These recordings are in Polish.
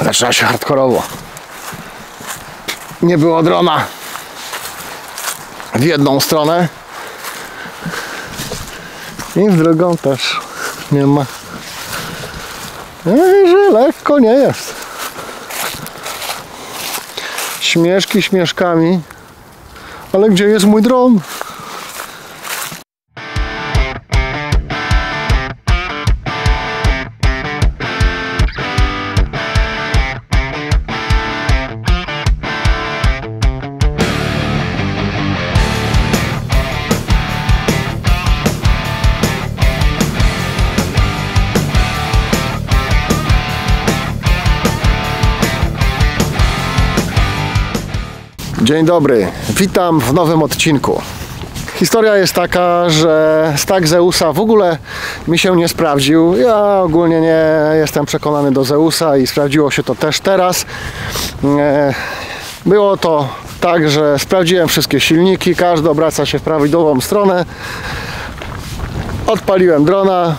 Zaczyna się hardkorowo. Nie było drona w jedną stronę i w drugą też nie ma. Że lekko nie jest. Śmieszki śmieszkami, ale gdzie jest mój dron? Dzień dobry, witam w nowym odcinku. Historia jest taka, że stak Zeusa w ogóle mi się nie sprawdził. Ja ogólnie nie jestem przekonany do Zeusa i sprawdziło się to też teraz. Było to tak, że sprawdziłem wszystkie silniki, każdy obraca się w prawidłową stronę. Odpaliłem drona.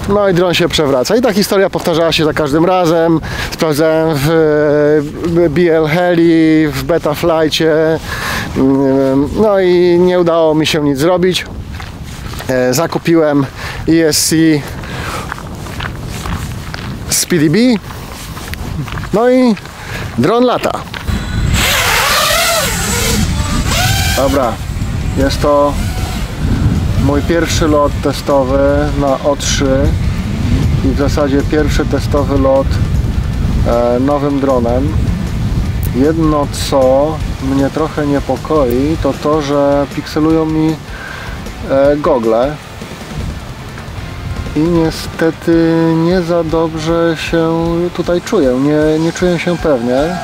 No i dron się przewraca. I ta historia powtarzała się za każdym razem. Sprawdzałem w BL Heli, w Betaflightie. No i nie udało mi się nic zrobić. Zakupiłem ESC Speedy Bee. No i dron lata. Dobra, jest to mój pierwszy lot testowy na O3 i w zasadzie pierwszy testowy lot nowym dronem. Jedno co mnie trochę niepokoi, to to, że pikselują mi gogle i niestety nie za dobrze się tutaj czuję, nie czuję się pewnie,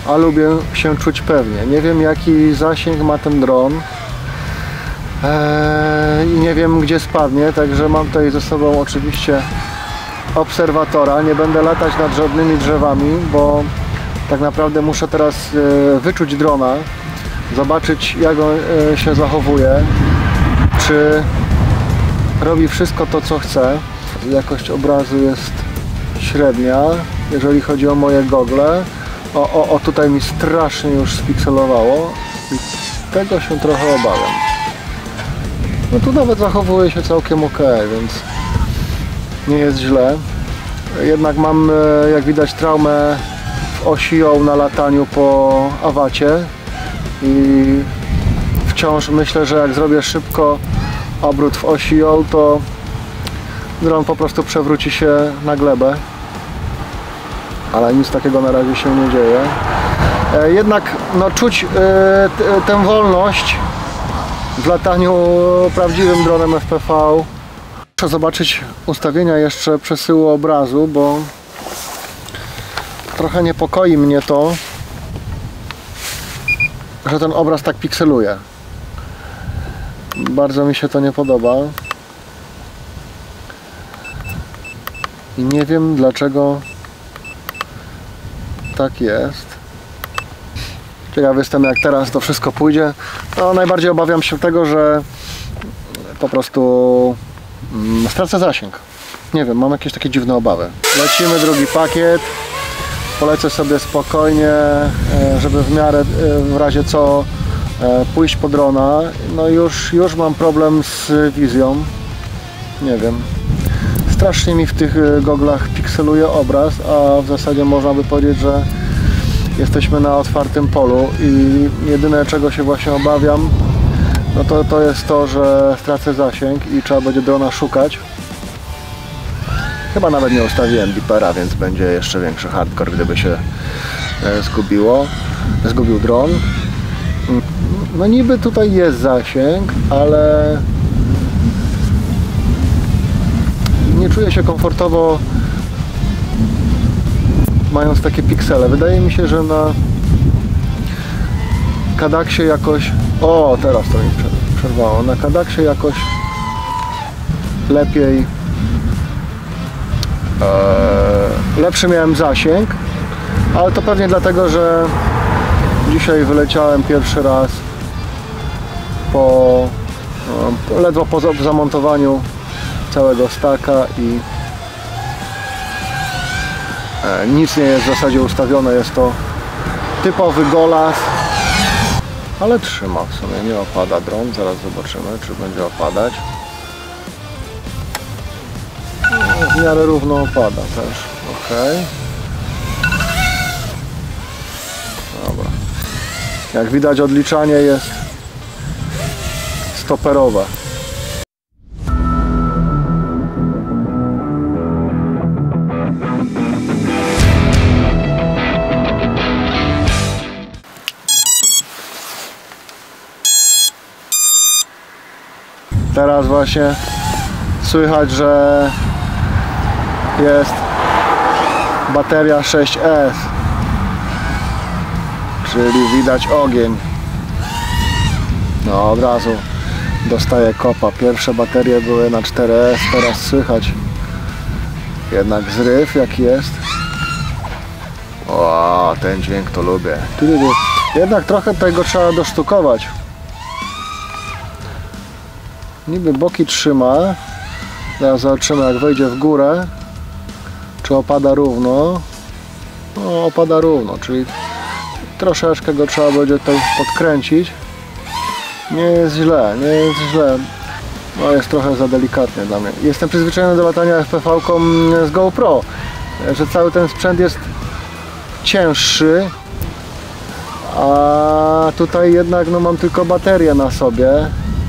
a lubię się czuć pewnie. Nie wiem, jaki zasięg ma ten dron i nie wiem, gdzie spadnie, także mam tutaj ze sobą oczywiście obserwatora. Nie będę latać nad żadnymi drzewami, bo tak naprawdę muszę teraz wyczuć drona, zobaczyć, jak on się zachowuje, czy robi wszystko to, co chce. Jakość obrazu jest średnia, jeżeli chodzi o moje gogle. O, tutaj mi strasznie już spikselowało i tego się trochę obawiam. No tu nawet zachowuje się całkiem ok, więc nie jest źle. Jednak mam, jak widać, traumę w osi ją na lataniu po awacie i wciąż myślę, że jak zrobię szybko obrót w osi ją, to dron po prostu przewróci się na glebę. Ale nic takiego na razie się nie dzieje. Jednak no, czuć tę wolność w lataniu prawdziwym dronem FPV. Muszę zobaczyć ustawienia jeszcze przesyłu obrazu, bo trochę niepokoi mnie to, że ten obraz tak pikseluje. Bardzo mi się to nie podoba. I nie wiem, dlaczego tak jest. Ciekawy jestem, jak teraz to wszystko pójdzie. No, najbardziej obawiam się tego, że po prostu stracę zasięg. Nie wiem, mam jakieś takie dziwne obawy. Lecimy drugi pakiet. Polecę sobie spokojnie, żeby w miarę w razie co pójść po drona. No już mam problem z wizją. Nie wiem. Strasznie mi w tych goglach pikseluje obraz, a w zasadzie można by powiedzieć, że jesteśmy na otwartym polu i jedyne, czego się właśnie obawiam, no to jest to, że stracę zasięg i trzeba będzie drona szukać. Chyba nawet nie ustawiłem beepera, więc będzie jeszcze większy hardcore, gdyby się zgubił dron. No niby tutaj jest zasięg, ale nie czuję się komfortowo mając takie piksele. Wydaje mi się, że na Kadaksie jakoś... O, teraz to mi przerwało. Na Kadaksie jakoś lepiej... lepszy miałem zasięg, ale to pewnie dlatego, że dzisiaj wyleciałem pierwszy raz ledwo po zamontowaniu całego staka i Nic nie jest w zasadzie ustawione, jest to typowy golas, ale trzyma w sumie, nie opada dron, zaraz zobaczymy, czy będzie opadać. No, w miarę równo opada też, ok. Dobra. Jak widać, odliczanie jest stoperowe. Teraz właśnie słychać, że jest bateria 6S, czyli widać ogień. No, od razu dostaje kopa. Pierwsze baterie były na 4S, teraz słychać jednak zryw jaki jest. O, ten dźwięk to lubię. Jednak trochę tego trzeba dosztukować. Niby boki trzyma. Teraz zobaczymy, jak wejdzie w górę, czy opada równo. No, opada równo, czyli troszeczkę go trzeba będzie tutaj podkręcić. Nie jest źle, nie jest źle. No, jest trochę za delikatnie dla mnie. Jestem przyzwyczajony do latania FPV-ką z GoPro, że cały ten sprzęt jest cięższy, a tutaj jednak no, mam tylko baterię na sobie,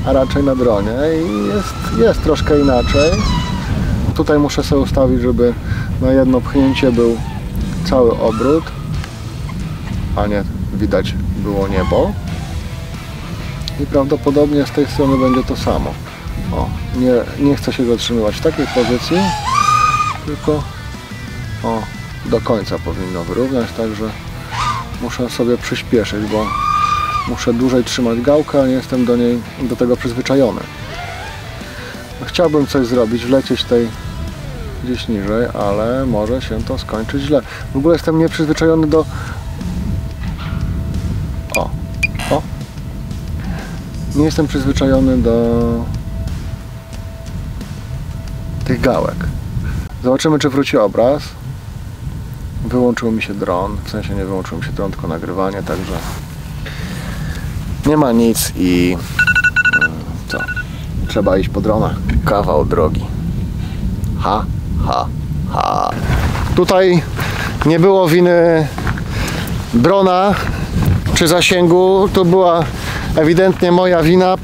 a raczej na dronie i jest troszkę inaczej. Tutaj muszę sobie ustawić, żeby na jedno pchnięcie był cały obrót, a nie widać było niebo. I prawdopodobnie z tej strony będzie to samo. O, nie chcę się zatrzymywać w takiej pozycji, tylko do końca powinno wyrównać, także muszę sobie przyspieszyć, bo muszę dłużej trzymać gałkę, a nie jestem do tego przyzwyczajony. Chciałbym coś zrobić, wlecieć tutaj gdzieś niżej, ale może się to skończyć źle. W ogóle jestem nieprzyzwyczajony do... Nie jestem przyzwyczajony do tych gałek. Zobaczymy, czy wróci obraz. Wyłączył mi się dron, w sensie nie wyłączył mi się dron, tylko nagrywanie, także nie ma nic i co? Trzeba iść po drona. Kawał drogi. Ha. Tutaj nie było winy drona czy zasięgu, to była ewidentnie moja wina.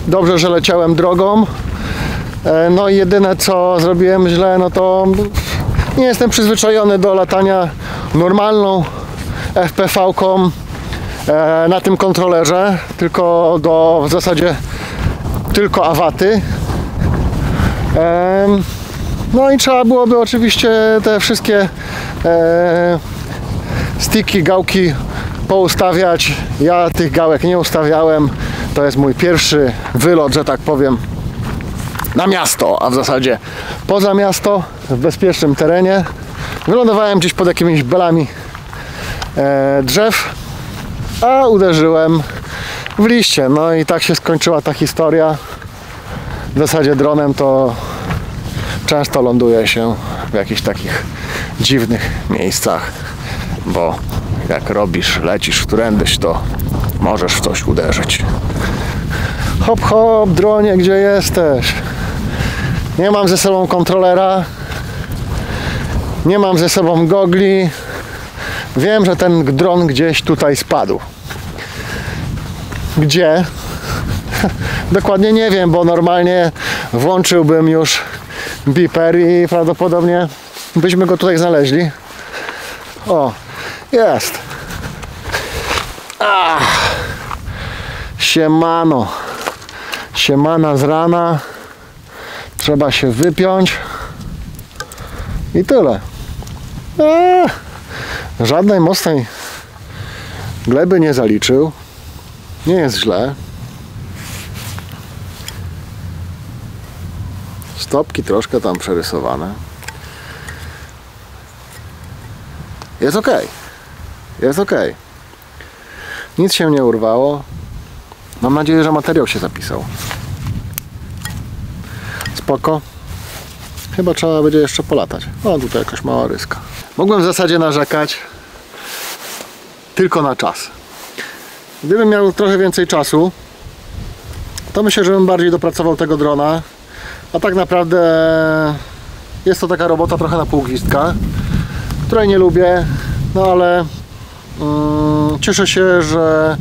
Dobrze, że leciałem drogą. No i jedyne co zrobiłem źle, no to nie jestem przyzwyczajony do latania normalną FPV-ką na tym kontrolerze, tylko w zasadzie tylko awaty. No i trzeba byłoby oczywiście te wszystkie sticki, gałki poustawiać. Ja tych gałek nie ustawiałem. To jest mój pierwszy wylot, że tak powiem, na miasto, a w zasadzie poza miasto, w bezpiecznym terenie. Wylądowałem gdzieś pod jakimiś belami drzew, a uderzyłem w liście. No i tak się skończyła ta historia. W zasadzie dronem to często ląduje się w jakichś takich dziwnych miejscach, bo jak lecisz którędyś, to możesz w coś uderzyć. Hop, hop, dronie, gdzie jesteś? Nie mam ze sobą kontrolera, nie mam ze sobą gogli. Wiem, że ten dron gdzieś tutaj spadł. Gdzie? Dokładnie nie wiem, bo normalnie włączyłbym już beeper i prawdopodobnie byśmy go tutaj znaleźli. O, jest. Siemano. Siemana z rana. Trzeba się wypiąć. I tyle. Żadnej mocnej gleby nie zaliczył. Nie jest źle. Stopki troszkę tam przerysowane. Jest ok. Jest ok. Nic się nie urwało. Mam nadzieję, że materiał się zapisał. Spoko. Chyba trzeba będzie jeszcze polatać. O, tutaj jakaś mała ryska. Mogłem w zasadzie narzekać tylko na czas. Gdybym miał trochę więcej czasu, to myślę, że bym bardziej dopracował tego drona. A tak naprawdę jest to taka robota trochę na pół gwizdka, której nie lubię, no ale cieszę się, że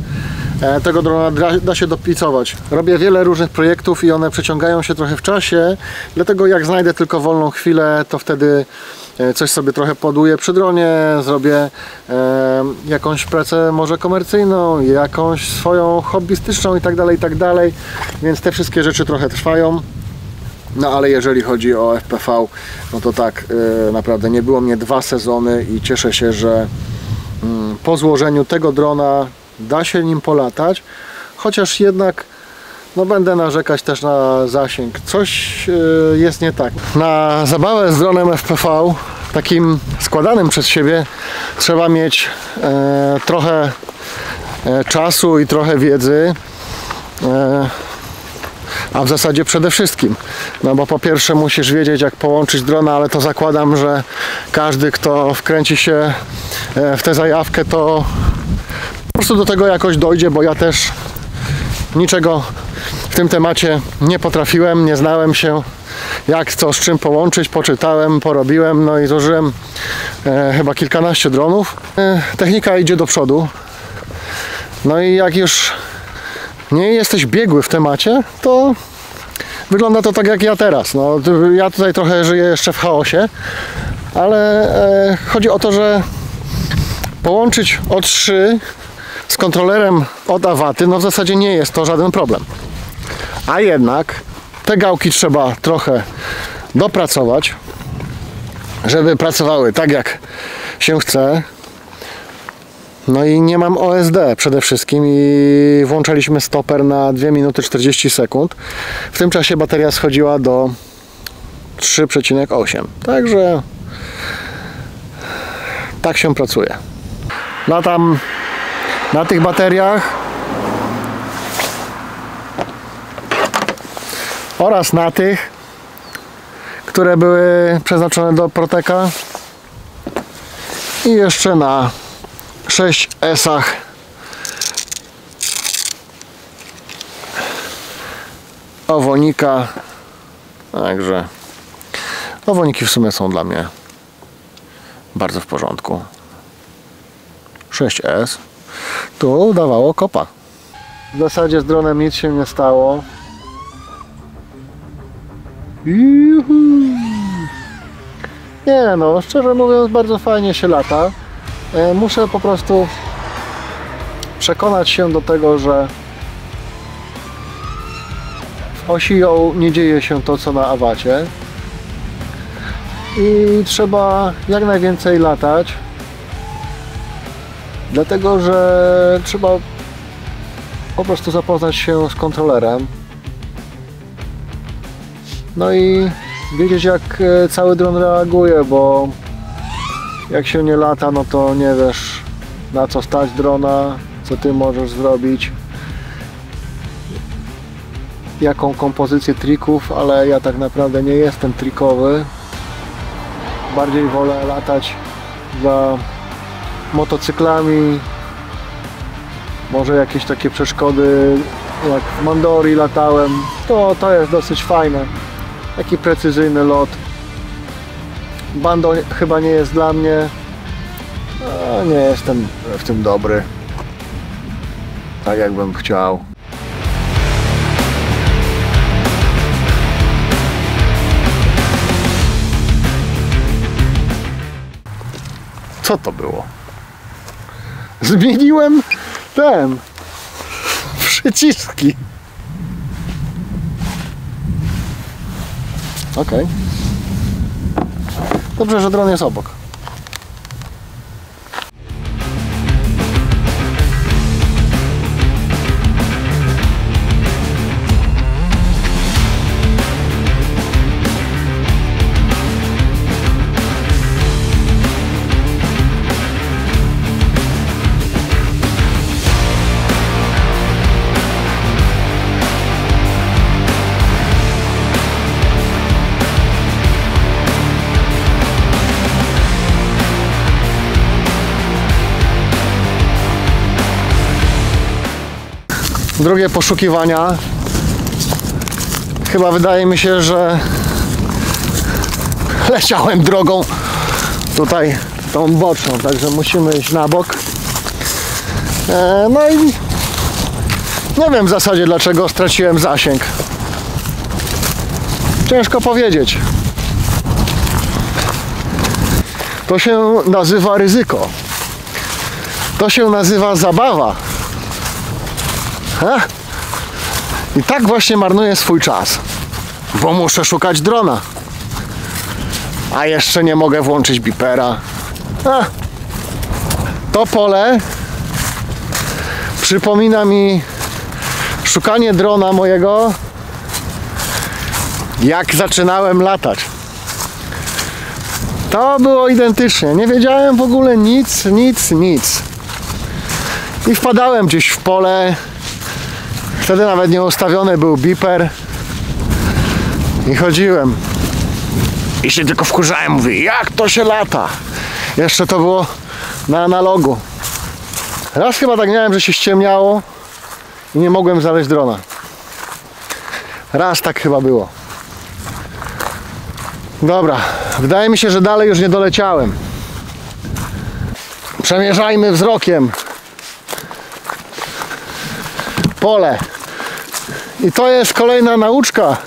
tego drona da się dopicować. Robię wiele różnych projektów i one przeciągają się trochę w czasie, dlatego jak znajdę tylko wolną chwilę, to wtedy coś sobie trochę poduję przy dronie, zrobię jakąś pracę może komercyjną, jakąś swoją hobbystyczną i tak dalej, więc te wszystkie rzeczy trochę trwają. No ale jeżeli chodzi o FPV, no to tak, naprawdę nie było mnie 2 sezony i cieszę się, że po złożeniu tego drona da się nim polatać, chociaż jednak no będę narzekać też na zasięg. Coś jest nie tak. Na zabawę z dronem FPV, takim składanym przez siebie, trzeba mieć trochę czasu i trochę wiedzy. A w zasadzie przede wszystkim, no bo po pierwsze musisz wiedzieć, jak połączyć drona, ale to zakładam, że każdy, kto wkręci się w tę zajawkę, to po prostu do tego jakoś dojdzie, bo ja też niczego w tym temacie nie potrafiłem, nie znałem się, jak co z czym połączyć, poczytałem, porobiłem, no i złożyłem chyba kilkanaście dronów. Technika idzie do przodu, no i jak już nie jesteś biegły w temacie, to wygląda to tak jak ja teraz. No, ja tutaj trochę żyję jeszcze w chaosie, ale chodzi o to, że połączyć O3 z kontrolerem od Avaty, no w zasadzie nie jest to żaden problem. A jednak te gałki trzeba trochę dopracować, żeby pracowały tak jak się chce. No i nie mam OSD przede wszystkim i włączaliśmy stoper na 2 minuty 40 sekund. W tym czasie bateria schodziła do 3,8. Także tak się pracuje. Na tych bateriach oraz na tych, które były przeznaczone do Proteka i jeszcze na 6S-ach Ovonika. Także Ovoniki w sumie są dla mnie bardzo w porządku. 6S tu dawało kopa. W zasadzie z dronem nic się nie stało. Juhu. Nie no, szczerze mówiąc, bardzo fajnie się lata. Muszę po prostu przekonać się do tego, że w Osio nie dzieje się to, co na Avacie i trzeba jak najwięcej latać, dlatego że trzeba po prostu zapoznać się z kontrolerem, no i wiedzieć, jak cały dron reaguje, bo jak się nie lata, no to nie wiesz, na co stać drona, co ty możesz zrobić, jaką kompozycję trików, ale ja tak naprawdę nie jestem trikowy. Bardziej wolę latać za motocyklami, może jakieś takie przeszkody, jak w Mandori latałem, to jest dosyć fajne, taki precyzyjny lot. Bando chyba nie jest dla mnie, nie jestem w tym dobry, tak jakbym chciał. Co to było? Zmieniłem przyciski. Okej. Dobrze, że dron jest obok. drugie poszukiwania. Chyba wydaje mi się, że leciałem drogą tutaj tą boczną, także musimy iść na bok. No i nie wiem w zasadzie dlaczego straciłem zasięg. Ciężko powiedzieć. To się nazywa ryzyko. To się nazywa zabawa. I tak właśnie marnuję swój czas, bo muszę szukać drona. A jeszcze nie mogę włączyć bipera. To pole przypomina mi szukanie drona mojego, jak zaczynałem latać. To było identycznie. Nie wiedziałem w ogóle nic. I wpadałem gdzieś w pole. Wtedy nawet nie ustawiony był biper. I chodziłem. I się tylko wkurzałem. Mówię, jak to się lata? Jeszcze to było na analogu. Raz chyba tak miałem, że się ściemniało i nie mogłem znaleźć drona. Raz tak chyba było. Dobra, wydaje mi się, że dalej już nie doleciałem. Przemierzajmy wzrokiem pole. I to jest kolejna nauczka.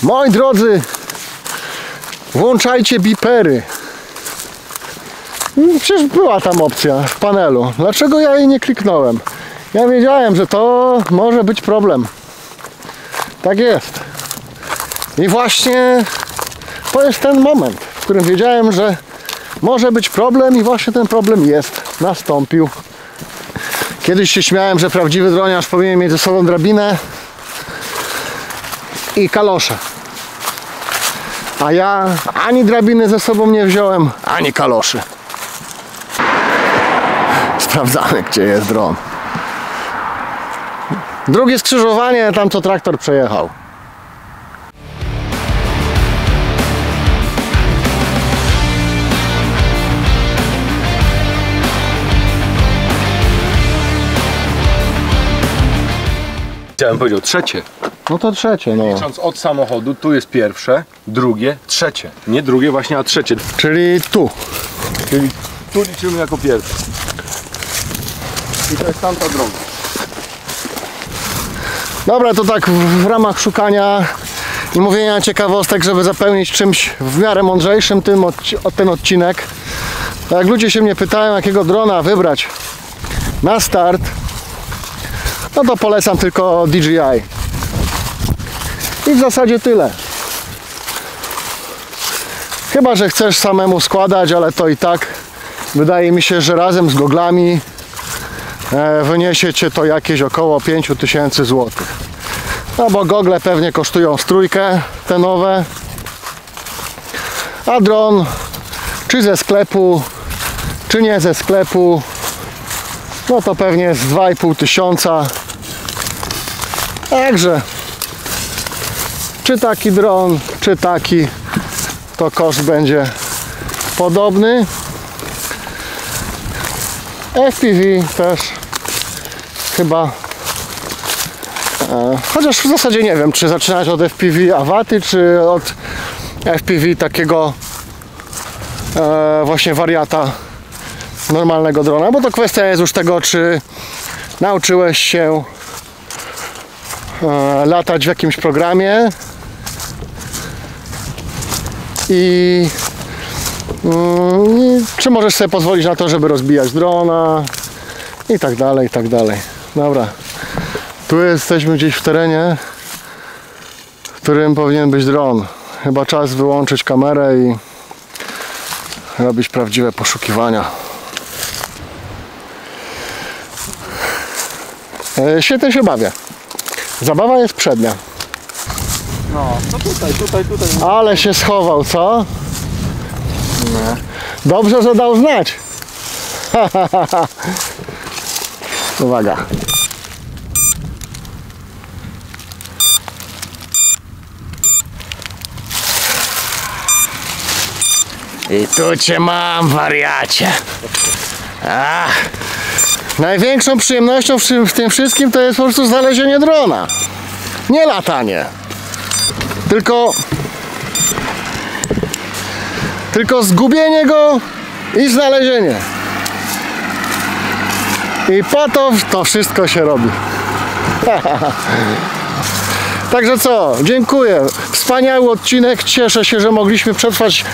Moi drodzy, włączajcie bipery. Przecież była tam opcja w panelu. Dlaczego ja jej nie kliknąłem? Ja wiedziałem, że to może być problem. Tak jest. I właśnie to jest ten moment, w którym wiedziałem, że może być problem i właśnie ten problem jest. Nastąpił. Kiedyś się śmiałem, że prawdziwy droniarz powinien mieć ze sobą drabinę i kalosze. A ja ani drabiny ze sobą nie wziąłem, ani kaloszy. Sprawdzamy, gdzie jest dron. Drugie skrzyżowanie, tam co traktor przejechał. Chciałem powiedzieć trzecie. No to trzecie, no. Licząc od samochodu, tu jest pierwsze, drugie, trzecie. Nie drugie właśnie, a trzecie. Czyli tu. Czyli tu liczymy jako pierwsze. I to jest tamta droga. Dobra, to tak w ramach szukania i mówienia ciekawostek, żeby zapełnić czymś w miarę mądrzejszym ten odcinek. Jak ludzie się mnie pytają, jakiego drona wybrać na start, no to polecam tylko DJI. I w zasadzie tyle. Chyba że chcesz samemu składać, ale to i tak wydaje mi się, że razem z goglami wyniesie cię to jakieś około 5000 zł. No bo gogle pewnie kosztują z trójkę, te nowe. A dron czy ze sklepu, czy nie ze sklepu, no to pewnie z 2500. Także czy taki dron, czy taki, to koszt będzie podobny. FPV też chyba, chociaż w zasadzie nie wiem, czy zaczynać od FPV Awaty, czy od FPV takiego właśnie wariata normalnego drona, bo to kwestia jest już tego, czy nauczyłeś się latać w jakimś programie i czy możesz sobie pozwolić na to, żeby rozbijać drona i tak dalej, i tak dalej. Dobra, tu jesteśmy gdzieś w terenie, w którym powinien być dron. Chyba czas wyłączyć kamerę i robić prawdziwe poszukiwania. Świetnie się bawię. Zabawa jest przednia. No, to tutaj. Ale się schował, co? Nie. Dobrze, że dał znać. Uwaga. I tu cię mam, wariacie. Największą przyjemnością w tym wszystkim to jest po prostu znalezienie drona. Nie latanie. Tylko zgubienie go i znalezienie. I po to wszystko się robi. Także co, dziękuję. Wspaniały odcinek. Cieszę się, że mogliśmy przetrwać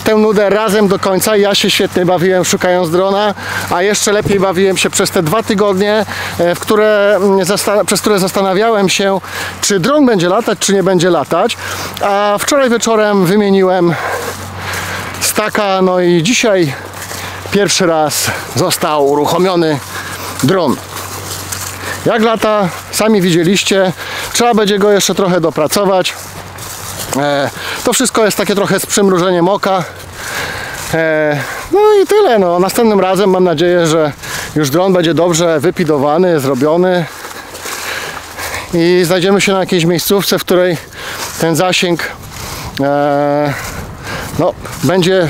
tę nudę razem do końca. Ja się świetnie bawiłem szukając drona, a jeszcze lepiej bawiłem się przez te 2 tygodnie, przez które zastanawiałem się, czy dron będzie latać, czy nie będzie latać. A wczoraj wieczorem wymieniłem staka, no i dzisiaj pierwszy raz został uruchomiony dron. Jak lata, sami widzieliście, trzeba będzie go jeszcze trochę dopracować. To wszystko jest takie trochę z przymrużeniem oka. No i tyle. No. Następnym razem mam nadzieję, że już dron będzie dobrze wypidowany, zrobiony i znajdziemy się na jakiejś miejscówce, w której ten zasięg no, będzie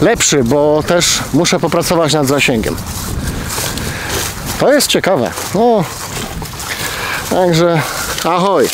lepszy, bo też muszę popracować nad zasięgiem. To jest ciekawe. No, także ahoj.